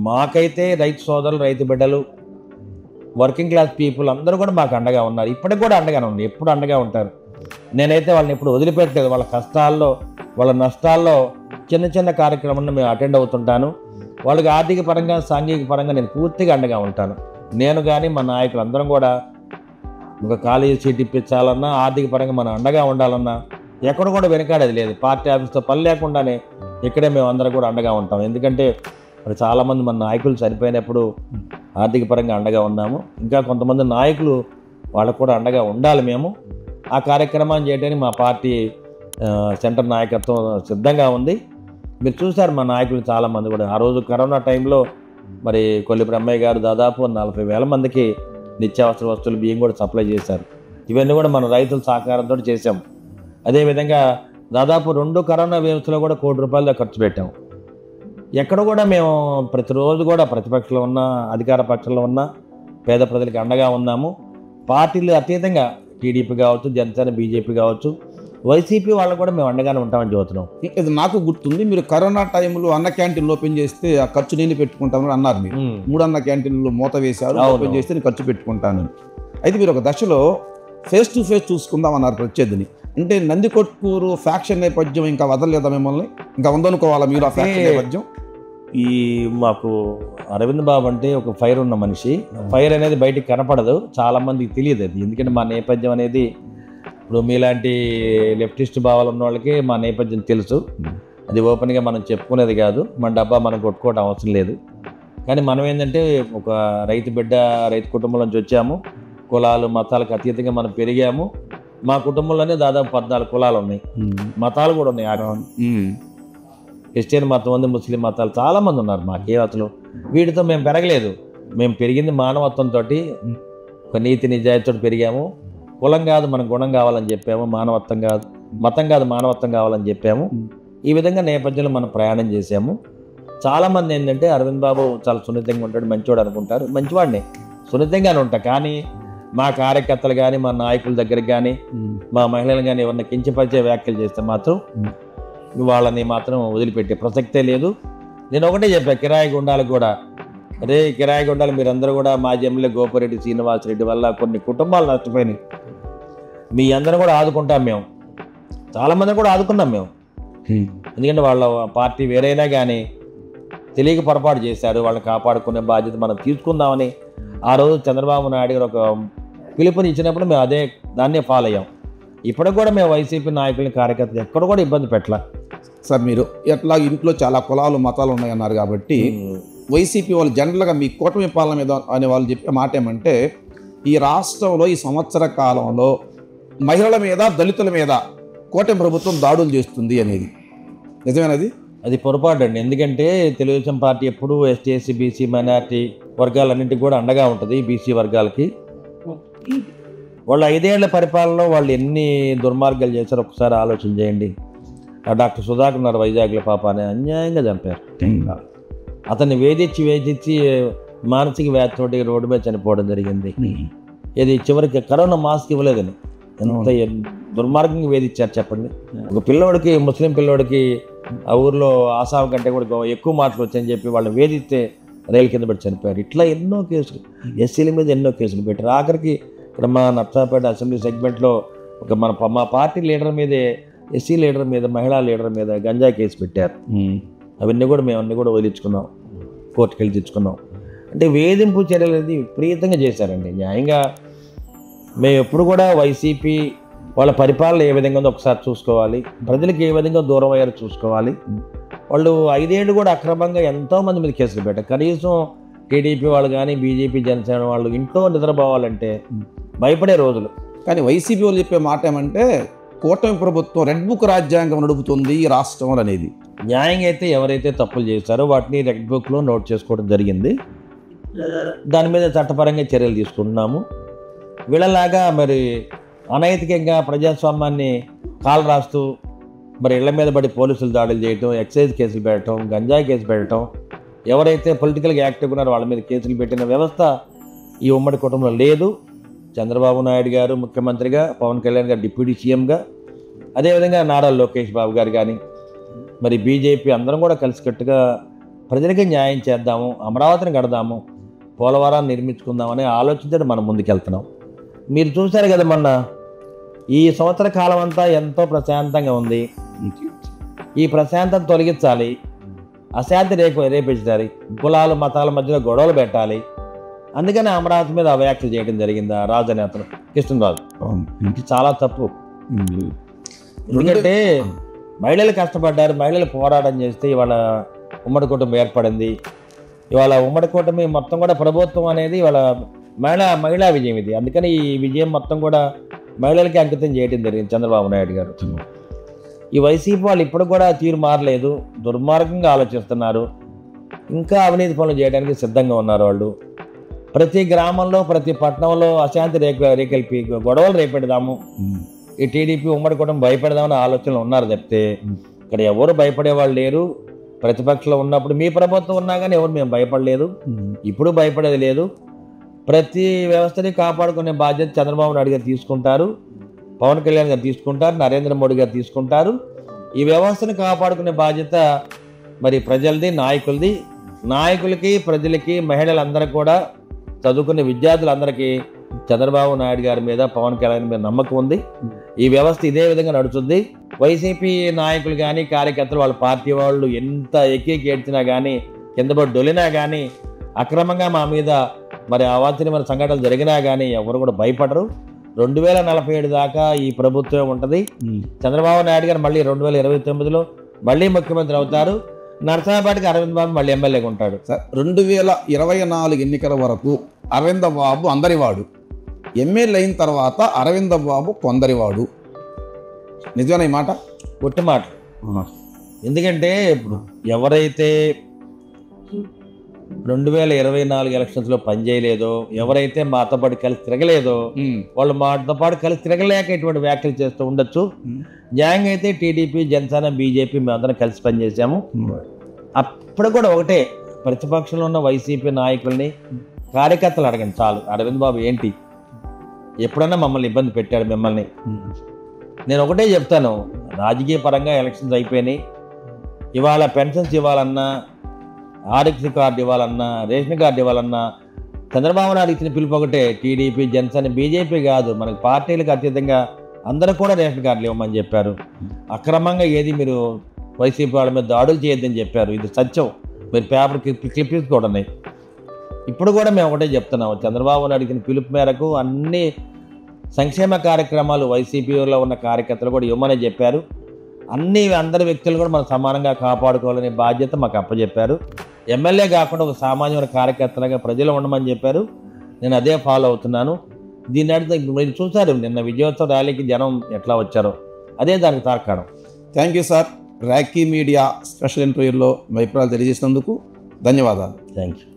మాకైతే రైతు సోదరులు, రైతు బిడ్డలు, వర్కింగ్ క్లాస్ పీపుల్ అందరూ కూడా మాకు అండగా ఉన్నారు. ఇప్పటికి కూడా అండగానే ఉన్నారు, ఎప్పుడు అండగా ఉంటారు. నేనైతే వాళ్ళని ఎప్పుడు వదిలిపెట్టలేదు. వాళ్ళ కష్టాల్లో వాళ్ళ నష్టాల్లో చిన్న కార్యక్రమాలను మేము అటెండ్ అవుతుంటాను. వాళ్ళకి ఆర్థిక పరంగా సాంఘిక పరంగా నేను పూర్తిగా అండగా ఉంటాను. నేను కానీ మా నాయకులు అందరం కూడా ఒక కాలేజీ సీట్ ఇప్పించాలన్నా, ఆర్థిక పరంగా మనం అండగా ఉండాలన్నా ఎక్కడ కూడా వెనకాడేది లేదు. పార్టీ ఆఫీస్తో పని లేకుండానే ఇక్కడే మేము అందరం కూడా అండగా ఉంటాం. ఎందుకంటే మరి చాలామంది మన నాయకులు చనిపోయినప్పుడు ఆర్థిక పరంగా అండగా ఉన్నాము. ఇంకా కొంతమంది నాయకులు వాళ్ళకు కూడా అండగా ఉండాలి. మేము ఆ కార్యక్రమాన్ని చేయడానికి మా పార్టీ సెంటర్ నాయకత్వం సిద్ధంగా ఉంది. మీరు చూశారు మా నాయకులు చాలామంది కూడా. ఆ రోజు కరోనా టైంలో మరి కొల్లి బ్రహ్మయ్య గారు దాదాపు 40,000 మందికి నిత్యావసర వస్తువులు బియ్యం కూడా సప్లై చేశారు. ఇవన్నీ కూడా మన రైతుల సహకారంతో చేశాం. అదేవిధంగా దాదాపు 2 కరోనా వేవ్స్లో కూడా ₹1 కోటి ఖర్చు పెట్టాం. ఎక్కడ కూడా మేము ప్రతిరోజు కూడా ప్రతిపక్షంలో ఉన్న అధికార పక్షంలో ఉన్న పేద ప్రజలకు అండగా ఉన్నాము. పార్టీలు అతీతంగా టీడీపీ కావచ్చు, జనసేన, బీజేపీ కావచ్చు, వైసీపీ వాళ్ళకు కూడా మేము అండగానే ఉంటామని చెబుతున్నాం. ఇది నాకు గుర్తుంది, మీరు కరోనా టైంలో అన్న క్యాంటీన్లు ఓపెన్ చేస్తే ఆ ఖర్చు నేను పెట్టుకుంటామని అన్నారు. మీరు 3 అన్న క్యాంటీన్లు మూత వేశారు, ఓపెన్ చేస్తే నేను ఖర్చు పెట్టుకుంటాను. అయితే మీరు ఒక దశలో ఫేస్ టు ఫేస్ చూసుకుందాం అన్నారు ప్రత్యర్థిని. అంటే నందికొట్కూరు ఫ్యాక్షన్ నేపథ్యం ఇంకా వదలలేదా మిమ్మల్ని? ఇంకా ఉందనుకోవాలా మీరు ఆ ఫ్యాక్షన్ నేపథ్యం? ఈ మాకు అరవింద్ బాబు అంటే ఒక ఫైర్ ఉన్న మనిషి. ఫైర్ అనేది బయటికి కనపడదు, చాలామందికి తెలియదు అది. ఎందుకంటే మా నేపథ్యం అనేది ఇప్పుడు మీలాంటి లెఫ్టిస్ట్ భావాలు ఉన్న వాళ్ళకి మా నేపథ్యం తెలుసు. అది ఓపెన్గా మనం చెప్పుకునేది కాదు. మన డబ్బా మనం కొట్టుకోవడం అవసరం లేదు. కానీ మనం ఏంటంటే ఒక రైతు బిడ్డ, రైతు కుటుంబం నుంచి వచ్చాము. కులాలు మతాలకు అతీతంగా మనం పెరిగాము. మా కుటుంబంలోనే దాదాపు 14 కులాలు ఉన్నాయి, మతాలు కూడా ఉన్నాయి. క్రిస్టియన్ మతం ఉంది, ముస్లిం మతాలు చాలామంది ఉన్నారు. మాకే అసలు వీటితో మేము పెరగలేదు. మేము పెరిగింది మానవత్వంతో, ఒక నీతి నిజాయితీతో పెరిగాము. కులం కాదు మన గుణం కావాలని చెప్పాము, మానవత్వం కాదు, మతం కాదు మానవత్వం కావాలని చెప్పాము. ఈ విధంగా నేపథ్యంలో మనం ప్రయాణం చేసాము. చాలామంది ఏంటంటే అరవింద్ బాబు చాలా సున్నితంగా ఉంటాడు, మంచివాడు అనుకుంటారు. మంచివాడిని, సున్నితంగానే ఉంటా. కానీ మా కార్యకర్తలు కానీ, మా నాయకుల దగ్గరికి కానీ, మా మహిళలు కానీ ఎవరిని కించపరిచే వ్యాఖ్యలు చేస్తే మాత్రం వాళ్ళని మాత్రం వదిలిపెట్టే ప్రసక్తే లేదు. నేను ఒకటే చెప్పా కిరాయి గుండాలకు కూడా, అదే కిరాయి గుండాలు మీరందరూ కూడా మాజీ ఎమ్మెల్యే గోపిరెడ్డి శ్రీనివాసరెడ్డి వల్ల కొన్ని కుటుంబాలు నష్టపోయినాయి. మీ అందరూ కూడా ఆదుకుంటాం మేము, చాలామంది కూడా ఆదుకున్నాం మేము. ఎందుకంటే వాళ్ళ పార్టీ వేరైనా కానీ తెలియక పొరపాటు చేశారు, వాళ్ళని కాపాడుకునే బాధ్యత మనం తీసుకుందామని ఆ రోజు చంద్రబాబు నాయుడు గారు ఒక పిలుపుని ఇచ్చినప్పుడు మేము దాన్నే ఫాలో అయ్యాం. ఇప్పటికి కూడా మేము వైసీపీ నాయకులని కార్యకర్తలు ఎక్కడ కూడా ఇబ్బంది పెట్టలే. సార్ మీరు ఎట్లా ఇంట్లో చాలా కులాలు మతాలు ఉన్నాయన్నారు కాబట్టి వైసీపీ వాళ్ళు జనరల్గా మీ కూటమి పాలన మీద అనే వాళ్ళు చెప్పే మాట ఏమంటే ఈ రాష్ట్రంలో ఈ సంవత్సర కాలంలో మహిళల మీద దళితుల మీద కూటమి ప్రభుత్వం దాడులు చేస్తుంది అనేది నిజమేనది? అది పొరపాటు అండి. ఎందుకంటే తెలుగుదేశం పార్టీ ఎప్పుడూ ఎస్టీ ఎస్సీ బీసీ మైనారిటీ వర్గాలన్నింటికి కూడా అండగా ఉంటుంది. బీసీ వర్గాలకి వాళ్ళు 5 ఏళ్ల పరిపాలనలో వాళ్ళు ఎన్ని దుర్మార్గాలు చేశారో ఒకసారి ఆలోచన చేయండి. డాక్టర్ సుధాకర్ ఉన్నారు వైజాగ్లో, పాపాన్ని అన్యాయంగా చంపారు. అతన్ని వేధించి మానసిక వ్యాధితోటి రోడ్డు మీద చనిపోవడం జరిగింది. ఇది చివరికి కరోనా మాస్క్ ఇవ్వలేదని ఎంత దుర్మార్గంగా వేధించారు చెప్పండి. ఒక పిల్లోడికి, ముస్లిం పిల్లోడికి ఆ ఊర్లో ఆసాం కంటే కూడా ఎక్కువ మార్కులు వచ్చాయని చెప్పి వాళ్ళని వేధిస్తే రైలు కింద పెట్టి చనిపోయారు. ఇట్లా ఎన్నో కేసులు, ఎస్సీల మీద ఎన్నో కేసులు పెట్టారు. ఆఖరికి ఇక్కడ మా నర్సాపేట అసెంబ్లీ సెగ్మెంట్లో మా పార్టీ లీడర్ మీదే, ఎస్సీ లీడర్ మీద, మహిళా లీడర్ మీద గంజా కేసు పెట్టారు. అవన్నీ కూడా మేము అన్నీ కూడా వదిలించుకున్నాం, కోర్టుకు వెళ్ళి తెచ్చుకున్నాం. అంటే వేధింపు చర్యలు అనేది విపరీతంగా చేశారండి. న్యాయంగా మేము ఎప్పుడు కూడా వైసీపీ వాళ్ళ పరిపాలన ఏ విధంగా ఉందో ఒకసారి చూసుకోవాలి, ప్రజలకు ఏ విధంగా దూరం అయ్యారో చూసుకోవాలి. వాళ్ళు 5 ఏళ్ళు కూడా అక్రమంగా ఎంతోమంది మీద కేసులు పెట్టారు. కనీసం టీడీపీ వాళ్ళు కానీ బీజేపీ జనసేన వాళ్ళు ఇంట్లో నిద్రపోవాలంటే భయపడే రోజులు. కానీ వైసీపీ వాళ్ళు చెప్పే మాట ఏమంటే కూటమి ప్రభుత్వం రెడ్ బుక్ రాజ్యాంగం నడుపుతుంది ఈ రాష్ట్రం అనేది. న్యాయంగా అయితే ఎవరైతే తప్పులు చేశారో వాటిని రెడ్ బుక్లో నోట్ చేసుకోవడం జరిగింది. దాని మీద చట్టపరంగా చర్యలు తీసుకుంటున్నాము. వీళ్ళలాగా మరి అనైతికంగా ప్రజాస్వామ్యాన్ని కాలు రాస్తూ మరి ఇళ్ల మీద పడి పోలీసులు దాడులు చేయటం, ఎక్సైజ్ కేసులు పెట్టడం, గంజాయి కేసు పెట్టడం, ఎవరైతే పొలిటికల్గా యాక్టివ్ ఉన్నారో వాళ్ళ మీద కేసులు పెట్టిన వ్యవస్థ ఈ ఉమ్మడి కుటుంబంలో లేదు. చంద్రబాబు నాయుడు గారు ముఖ్యమంత్రిగా, పవన్ కళ్యాణ్ గారు డిప్యూటీ సీఎంగా, అదేవిధంగా నారా లోకేష్ బాబు గారు కానీ మరి బీజేపీ అందరం కూడా కలిసికట్టుగా ప్రజలకి న్యాయం చేద్దాము, అమరావతిని కడదాము, పోలవరాన్ని నిర్మించుకుందామనే ఆలోచించడం మనం ముందుకెళ్తున్నాం. మీరు చూశారు కదా మొన్న ఈ సంవత్సర కాలం అంతా ఎంతో ప్రశాంతంగా ఉంది. ఈ ప్రశాంతం తొలగించాలి, అశాంతి రేపించాలి, కులాలు మతాల మధ్యలో గొడవలు పెట్టాలి. అందుకని అమరావతి మీద వ్యాఖ్యలు చేయడం జరిగింది ఆ రాజనేతలు కృష్ణరాజు. ఇది చాలా తప్పు. ఎందుకంటే మహిళలు కష్టపడ్డారు, మహిళలు పోరాటం చేస్తే ఇవాళ ఉమ్మడి కుటుంబం ఏర్పడింది. ఇవాళ ఉమ్మడి కూటమి మొత్తం కూడా ప్రభుత్వం అనేది ఇవాళ మహిళా విజయం ఇది. అందుకని ఈ విజయం మొత్తం కూడా మహిళలకి అంకితం చేయడం జరిగింది చంద్రబాబు నాయుడు గారు. ఈ వైసీపీ వాళ్ళు ఇప్పుడు కూడా తీరు మారలేదు, దుర్మార్గంగా ఆలోచిస్తున్నారు, ఇంకా అవినీతి పనులు చేయడానికి సిద్ధంగా ఉన్నారు. వాళ్ళు ప్రతి గ్రామంలో, ప్రతి పట్టణంలో అశాంతి రేకెల్పి గొడవలు రేపెడదాము, ఈ టీడీపీ ఉమ్మడి కుటుంబం భయపెడదామని ఆలోచనలు ఉన్నారు తప్పితే ఇక్కడ ఎవరు భయపడేవాళ్ళు లేరు. ప్రతిపక్షంలో ఉన్నప్పుడు మీ ప్రభుత్వం ఉన్నా కానీ ఎవరు మేము భయపడలేదు, ఇప్పుడు భయపడేది లేదు. ప్రతి వ్యవస్థని కాపాడుకునే బాధ్యత చంద్రబాబు నాయుడు గారు తీసుకుంటారు, పవన్ కళ్యాణ్ గారు తీసుకుంటారు, నరేంద్ర మోడీ గారు తీసుకుంటారు. ఈ వ్యవస్థని కాపాడుకునే బాధ్యత మరి ప్రజలది, నాయకులది. నాయకులకి, ప్రజలకి, మహిళలందరూ కూడా చదువుకునే విద్యార్థులందరికీ చంద్రబాబు నాయుడు గారి మీద, పవన్ కళ్యాణ్ మీద నమ్మకం ఉంది. ఈ వ్యవస్థ ఇదే విధంగా నడుస్తుంది. వైసీపీ నాయకులు కానీ, కార్యకర్తలు, వాళ్ళ పార్టీ వాళ్ళు ఎంత ఏడ్చినా కానీ, కింద పడి డొలినా కానీ, అక్రమంగా మా మీద మరి అవాంఛనీయమైన సంఘటనలు జరిగినా కానీ ఎవరు కూడా భయపడరు. 2047 దాకా ఈ ప్రభుత్వం ఉంటుంది. చంద్రబాబు నాయుడు గారు మళ్ళీ 2029లో మళ్ళీ ముఖ్యమంత్రి అవుతారు. నరసింహపాటికి అరవింద్ బాబు మళ్ళీ ఎమ్మెల్యేగా ఉంటాడు. సార్ 2024 ఎన్నికల వరకు అరవింద బాబు అందరివాడు, ఎమ్మెల్యే అయిన తర్వాత అరవింద బాబు కొందరివాడు. నిజమేనా ఈ మాట? ఒట్టి మాట. ఎందుకంటే ఇప్పుడు ఎవరైతే 2024 ఎలక్షన్స్లో పనిచేయలేదో, ఎవరైతే మాతో పాటు కలిసి తిరగలేదో వాళ్ళు మాతో పాటు కలిసి తిరగలేక ఇటువంటి వ్యాఖ్యలు చేస్తూ ఉండొచ్చు. న్యాయంగా అయితే టీడీపీ, జనసేన, బీజేపీ మేమందరం కలిసి పనిచేసాము. అప్పుడు కూడా ఒకటే, ప్రతిపక్షంలో ఉన్న వైసీపీ నాయకుల్ని, కార్యకర్తలు అడగండి చాలు, అరవింద్ బాబు ఏంటి, ఎప్పుడన్నా మమ్మల్ని ఇబ్బంది పెట్టాడు మిమ్మల్ని? నేను ఒకటే చెప్తాను, రాజకీయ పరంగా ఎలక్షన్స్ అయిపోయినాయి. ఇవాళ పెన్షన్స్ ఇవ్వాలన్నా, ఆరోగ్య కార్డు ఇవ్వాలన్నా, రేషన్ కార్డు ఇవ్వాలన్నా చంద్రబాబు నాయుడు ఇచ్చిన పిలుపు ఒకటే, టీడీపీ, జనసేన, బీజేపీ కాదు, మనకి పార్టీలకు అతీతంగా అందరూ కూడా రేషన్ కార్డులు ఇవ్వమని చెప్పారు. అక్రమంగా ఏది మీరు వైసీపీ వాళ్ళ మీద దాడులు చేయొద్దని చెప్పారు. ఇది సత్యం. మీరు పేపర్ క్లిప్పింగ్స్ కూడా ఉన్నాయి. ఇప్పుడు కూడా మేము ఒకటే చెప్తున్నాము, చంద్రబాబు నాయుడికి పిలుపు మేరకు అన్ని సంక్షేమ కార్యక్రమాలు వైసీపీలో ఉన్న కార్యకర్తలు కూడా ఇవ్వమని చెప్పారు. అందరి వ్యక్తులు కూడా మనం సమానంగా కాపాడుకోవాలనే బాధ్యత మాకు అప్పచెప్పారు. ఎమ్మెల్యే కాకుండా ఒక సామాన్యమైన కార్యకర్తలుగా ప్రజలు ఉండమని చెప్పారు. నేను అదే ఫాలో అవుతున్నాను. దీన్ని అడిగితే మీరు చూసారు నిన్న విజయోత్సవ ర్యాలీకి జనం ఎట్లా వచ్చారో, అదే దానికి తార్కాణం. Thank you sir. Rocky media special ఇంటర్వ్యూలో మీ అభిప్రాయాలు తెలియజేసినందుకు ధన్యవాదాలు. Thank you.